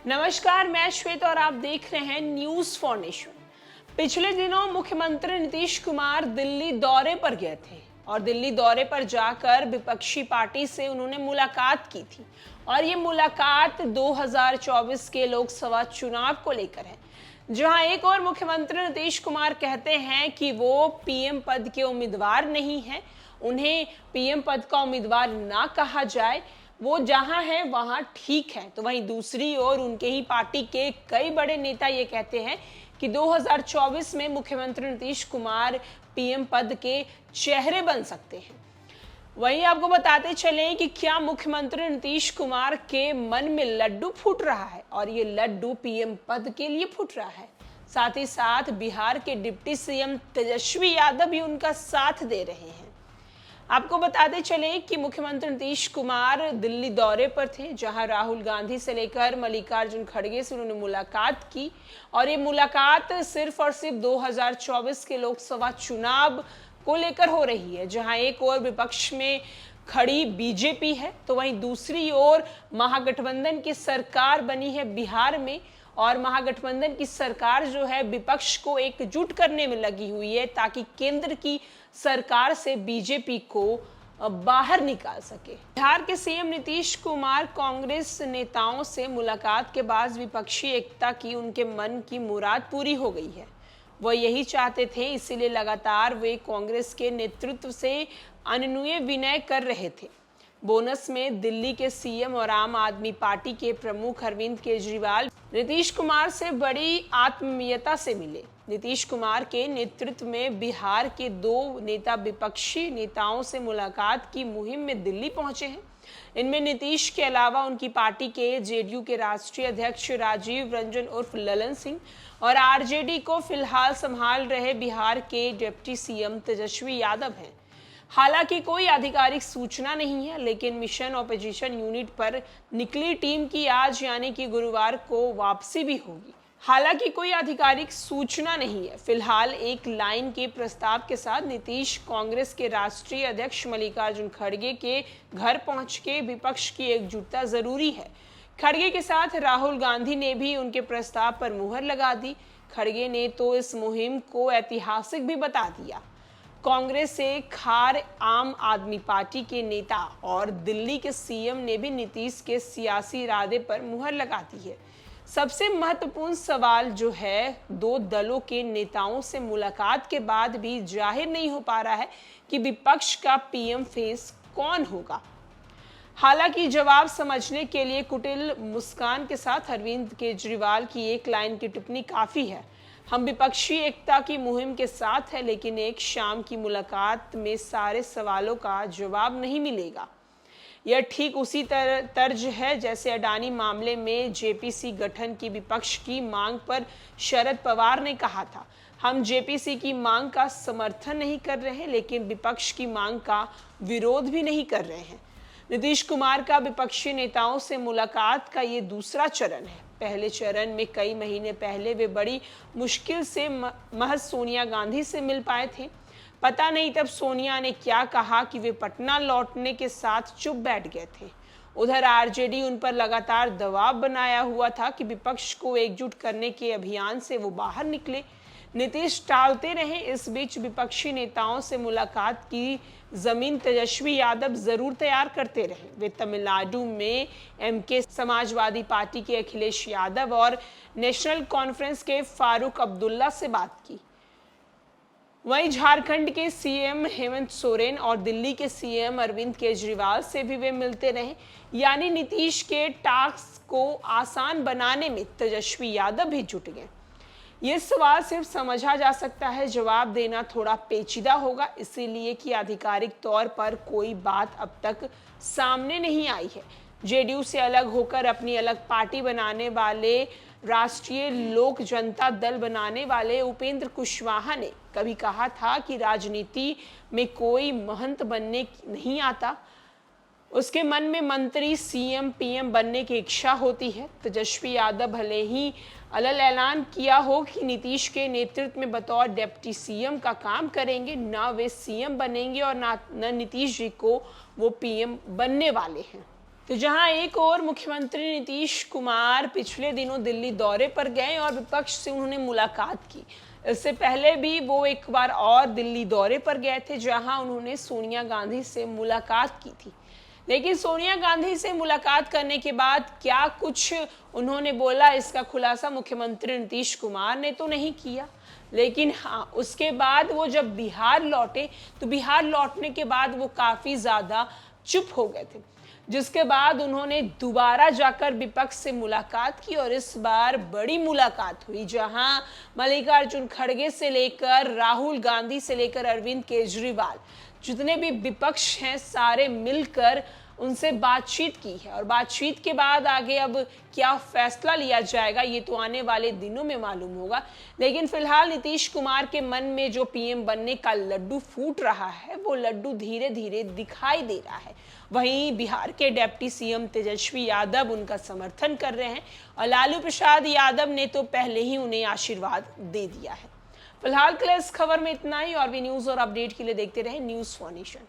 नमस्कार, मैं श्वेत और आप देख रहे हैं न्यूज फॉर नेशन। पिछले दिनों मुख्यमंत्री नीतीश कुमार दिल्ली दौरे पर गए थे और दिल्ली दौरे पर जाकर विपक्षी पार्टी से उन्होंने मुलाकात की थी और ये मुलाकात 2024 के लोकसभा चुनाव को लेकर है, जहां एक और मुख्यमंत्री नीतीश कुमार कहते हैं कि वो पीएम पद के उम्मीदवार नहीं हैं, उन्हें पीएम पद का उम्मीदवार ना कहा जाए, वो जहां है वहां ठीक है। तो वहीं दूसरी ओर उनके ही पार्टी के कई बड़े नेता ये कहते हैं कि 2024 में मुख्यमंत्री नीतीश कुमार पीएम पद के चेहरे बन सकते हैं। वहीं आपको बताते चलें कि क्या मुख्यमंत्री नीतीश कुमार के मन में लड्डू फूट रहा है और ये लड्डू पीएम पद के लिए फूट रहा है। साथ ही साथ बिहार के डिप्टी सीएम तेजस्वी यादव भी उनका साथ दे रहे हैं। आपको बताते चले कि मुख्यमंत्री नीतीश कुमार दिल्ली दौरे पर थे, जहां राहुल गांधी से लेकर मल्लिकार्जुन खड़गे से उन्होंने मुलाकात की और ये मुलाकात सिर्फ और सिर्फ 2024 के लोकसभा चुनाव को लेकर हो रही है, जहां एक ओर विपक्ष में खड़ी बीजेपी है तो वहीं दूसरी ओर महागठबंधन की सरकार बनी है बिहार में और महागठबंधन की सरकार जो है विपक्ष को एकजुट करने में लगी हुई है ताकि केंद्र की सरकार से बीजेपी को बाहर निकाल सके। बिहार के सीएम नीतीश कुमार कांग्रेस नेताओं से मुलाकात के बाद विपक्षी एकता की उनके मन की मुराद पूरी हो गई है। वह यही चाहते थे, इसीलिए लगातार वे कांग्रेस के नेतृत्व से अनुनय विनय कर रहे थे। बोनस में दिल्ली के सीएम और आम आदमी पार्टी के प्रमुख अरविंद केजरीवाल नीतीश कुमार से बड़ी आत्मीयता से मिले। नीतीश कुमार के नेतृत्व में बिहार के दो नेता विपक्षी नेताओं से मुलाकात की मुहिम में दिल्ली पहुंचे हैं। इनमें नीतीश के अलावा उनकी पार्टी के जेडीयू के राष्ट्रीय अध्यक्ष राजीव रंजन उर्फ ललन सिंह और आरजेडी को फिलहाल संभाल रहे बिहार के डिप्टी सीएम तेजस्वी यादव हैं। हालांकि कोई आधिकारिक सूचना नहीं है, लेकिन मिशन ऑपोजिशन यूनिट पर निकली टीम की आज यानी कि गुरुवार को वापसी भी होगी। हालांकि कोई आधिकारिक सूचना नहीं है। फिलहाल एक लाइन के प्रस्ताव के साथ नीतीश कांग्रेस के राष्ट्रीय अध्यक्ष मल्लिकार्जुन खड़गे के घर पहुंच के विपक्ष की एकजुटता जरूरी है। खड़गे के साथ राहुल गांधी ने भी उनके प्रस्ताव पर मुहर लगा दी। खड़गे ने तो इस मुहिम को ऐतिहासिक भी बता दिया। कांग्रेस से खार आम आदमी पार्टी के नेता और दिल्ली के सीएम ने भी नीतीश के सियासी इरादे पर मुहर लगा दी है। सबसे महत्वपूर्ण सवाल जो है, दो दलों के नेताओं से मुलाकात के बाद भी जाहिर नहीं हो पा रहा है कि विपक्ष का पीएम फेस कौन होगा। हालांकि जवाब समझने के लिए कुटिल मुस्कान के साथ अरविंद केजरीवाल की एक लाइन की टिप्पणी काफी है। हम विपक्षी एकता की मुहिम के साथ है, लेकिन एक शाम की मुलाकात में सारे सवालों का जवाब नहीं मिलेगा। यह ठीक उसी तर्ज है जैसे अडानी मामले में जेपीसी गठन की विपक्ष की मांग पर शरद पवार ने कहा था, हम जेपीसी की मांग का समर्थन नहीं कर रहे हैं, लेकिन विपक्ष की मांग का विरोध भी नहीं कर रहे हैं। नीतीश कुमार का विपक्षी नेताओं से मुलाकात का ये दूसरा चरण है। पहले चरण में कई महीने पहले वे बड़ी मुश्किल से महज सोनिया गांधी से मिल पाए थे। पता नहीं तब सोनिया ने क्या कहा कि वे पटना लौटने के साथ चुप बैठ गए थे। उधर आरजेडी उन पर लगातार दबाव बनाया हुआ था कि विपक्ष को एकजुट करने के अभियान से वो बाहर निकले। नीतीश टालते रहे। इस बीच विपक्षी नेताओं से मुलाकात की जमीन तेजस्वी यादव जरूर तैयार करते रहे। वे तमिलनाडु में एमके समाजवादी पार्टी के अखिलेश यादव और नेशनल कॉन्फ्रेंस के फारूक अब्दुल्ला से बात की। वहीं झारखंड के सीएम हेमंत सोरेन और दिल्ली के सीएम अरविंद केजरीवाल से भी वे मिलते रहे। यानी नीतीश के टास्क को आसान बनाने में तेजस्वी यादव भी जुट गए। ये सवाल सिर्फ समझा जा सकता है, जवाब देना थोड़ा पेचीदा होगा, इसीलिए कि आधिकारिक तौर पर कोई बात अब तक सामने नहीं आई है। जेडीयू से अलग होकर अपनी अलग पार्टी बनाने वाले, राष्ट्रीय लोक जनता दल बनाने वाले उपेंद्र कुशवाहा ने कभी कहा था कि राजनीति में कोई महंत बनने नहीं आता, उसके मन में मंत्री, सीएम, पीएम बनने की इच्छा होती है। तेजस्वी यादव भले ही अलग ऐलान किया हो कि नीतीश के नेतृत्व में बतौर डिप्टी सीएम का काम करेंगे, ना वे सीएम बनेंगे और ना नीतीश जी को वो पीएम बनने वाले हैं। तो जहां एक और मुख्यमंत्री नीतीश कुमार पिछले दिनों दिल्ली दौरे पर गए और विपक्ष से उन्होंने मुलाकात की। इससे पहले भी वो एक बार और दिल्ली दौरे पर गए थे, जहां उन्होंने सोनिया गांधी से मुलाकात की थी। लेकिन सोनिया गांधी से मुलाकात करने के बाद क्या कुछ उन्होंने बोला, इसका खुलासा मुख्यमंत्री नीतीश कुमार ने तो नहीं किया। लेकिन हाँ, उसके बाद वो जब बिहार लौटे तो बिहार लौटने के बाद वो काफी ज्यादा चुप हो गए थे, जिसके बाद उन्होंने दोबारा जाकर विपक्ष से मुलाकात की और इस बार बड़ी मुलाकात हुई, जहां मल्लिकार्जुन खड़गे से लेकर राहुल गांधी से लेकर अरविंद केजरीवाल, जितने भी विपक्ष हैं, सारे मिलकर उनसे बातचीत की है। और बातचीत के बाद आगे अब क्या फैसला लिया जाएगा ये तो आने वाले दिनों में मालूम होगा। लेकिन फिलहाल नीतीश कुमार के मन में जो पीएम बनने का लड्डू फूट रहा है, वो लड्डू धीरे धीरे दिखाई दे रहा है। वहीं बिहार के डिप्टी सीएम तेजस्वी यादव उनका समर्थन कर रहे हैं और लालू प्रसाद यादव ने तो पहले ही उन्हें आशीर्वाद दे दिया है। फिलहाल के लिए इस खबर में इतना ही। और भी न्यूज और अपडेट के लिए देखते रहें न्यूज़4 नेशन।